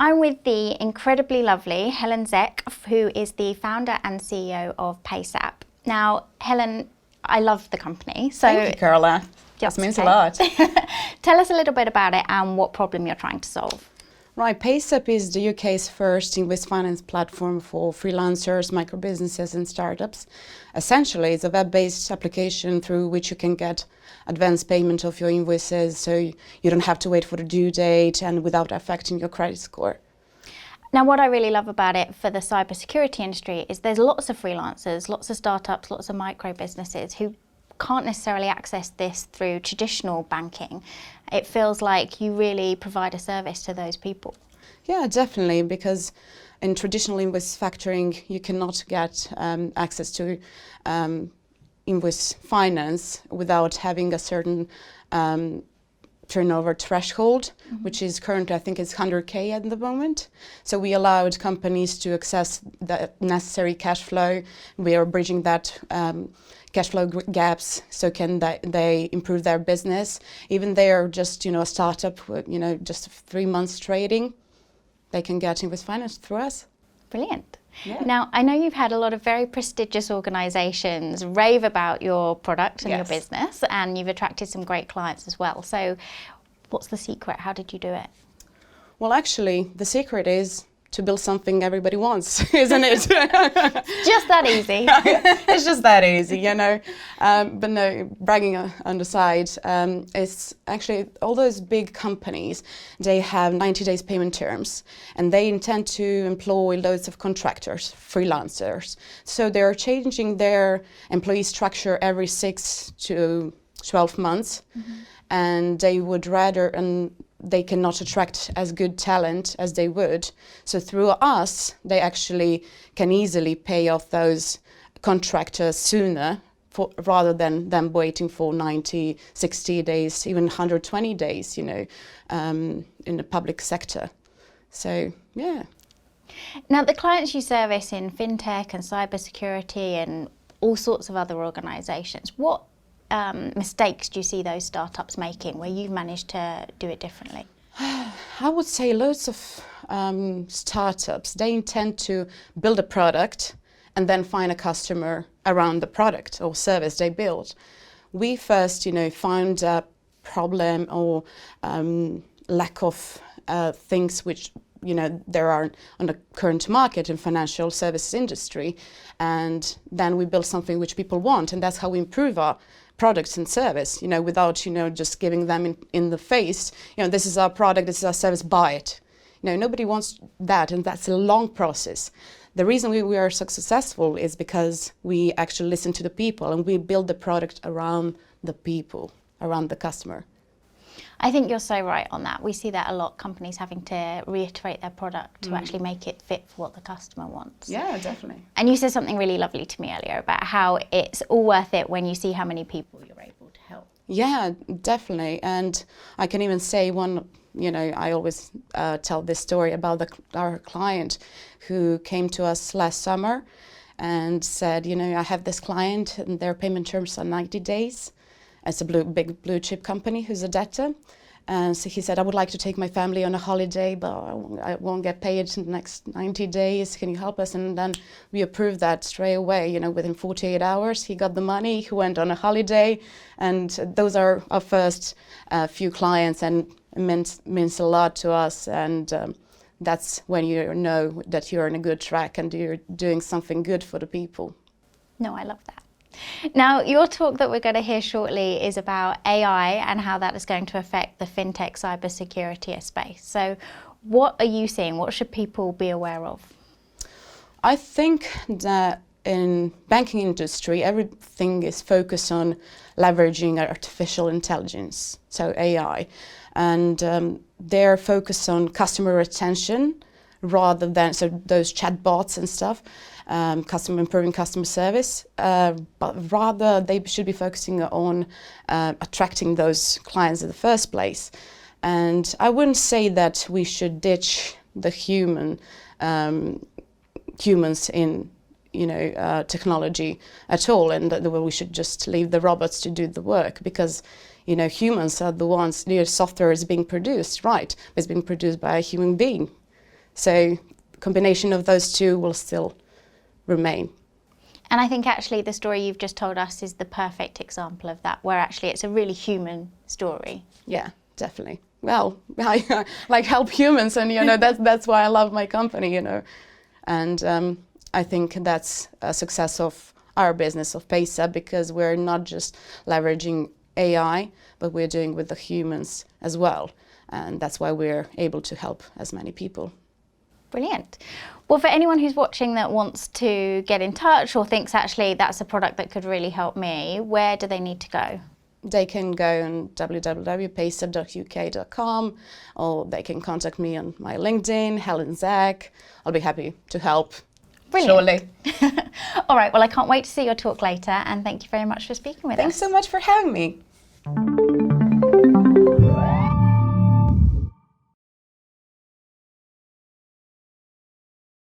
I'm with the incredibly lovely Helen Zec, who is the founder and CEO of PaySap. Now, Helen, I love the company. So thank you, Carla. That means a lot. Tell us a little bit about it and what problem you're trying to solve. Right, PaySap is the UK's first invoice finance platform for freelancers, micro-businesses and startups. Essentially, it's a web-based application through which you can get advance payment of your invoices, so you don't have to wait for the due date and without affecting your credit score. Now, what I really love about it for the cybersecurity industry is there's lots of freelancers, lots of startups, lots of micro-businesses who can't necessarily access this through traditional banking. It feels like you really provide a service to those people. Yeah, definitely, because in traditional invoice factoring, you cannot get access to invoice finance without having a certain turnover threshold, which is currently, I think it's 100K at the moment. So we allowed companies to access the necessary cash flow. We are bridging that cash flow gaps so can they improve their business. Even they are just, a startup with, just 3 months trading, they can get invoice finance through us. Brilliant. Yeah. Now, I know you've had a lot of very prestigious organisations rave about your product and your business, and you've attracted some great clients as well. So what's the secret? How did you do it? Well, actually, the secret is to build something everybody wants, isn't it? Just that easy. It's just that easy, But no, bragging on the side, it's actually all those big companies, they have 90 days payment terms and they intend to employ loads of contractors, freelancers. So they're changing their employee structure every 6 to 12 months and they would rather, and they cannot attract as good talent as they would. So through us, they actually can easily pay off those contractors sooner rather than them waiting for 90, 60 days, even 120 days, in the public sector. So, yeah. Now, the clients you service in fintech and cybersecurity and all sorts of other organisations, what mistakes do you see those startups making where you've managed to do it differently? I would say loads of startups, they intend to build a product and then find a customer around the product or service they build. We first, found a problem or lack of things which there are on the current market in financial services industry, and then we build something which people want, and that's how we improve our products and service, without, just giving them in the face, this is our product, this is our service, buy it. Nobody wants that, and that's a long process. The reason we are so successful is because we actually listen to the people and we build the product around the people, around the customer. I think you're so right on that. We see that a lot, companies having to reiterate their product to actually make it fit for what the customer wants. Yeah, definitely. And you said something really lovely to me earlier about how it's all worth it when you see how many people you're able to help. Yeah, definitely. And I can even say I always tell this story about our client who came to us last summer and said, I have this client and their payment terms are 90 days. It's a big blue chip company who's a debtor. And so he said, I would like to take my family on a holiday, but I won't get paid in the next 90 days. Can you help us? And then we approved that straight away. Within 48 hours, he got the money, he went on a holiday. And those are our first few clients, and it means a lot to us. And that's when you know that you're on a good track and you're doing something good for the people. No, I love that. Now, your talk that we're going to hear shortly is about AI and how that is going to affect the fintech cybersecurity space. So what are you seeing? What should people be aware of? I think that in banking industry, everything is focused on leveraging artificial intelligence, so AI. And they're focused on customer retention rather than, so those chatbots and stuff, improving customer service, but rather they should be focusing on attracting those clients in the first place. And I wouldn't say that we should ditch the humans in technology at all, and that we should just leave the robots to do the work, because humans are the ones, software is being produced, right? It's being produced by a human being. So combination of those two will still remain. And I think actually the story you've just told us is the perfect example of that, where actually it's a really human story. Yeah, definitely. Well, I like help humans, and that's why I love my company, And I think that's a success of our business of Paysa, because we're not just leveraging AI, but we're doing with the humans as well. And that's why we're able to help as many people. Brilliant. Well, for anyone who's watching that wants to get in touch or thinks actually that's a product that could really help me, where do they need to go? They can go on www.paysa.uk.com, or they can contact me on my LinkedIn, Helen Zec. I'll be happy to help. Brilliant. Surely. All right, well, I can't wait to see your talk later, and thank you very much for speaking with us. Thanks so much for having me.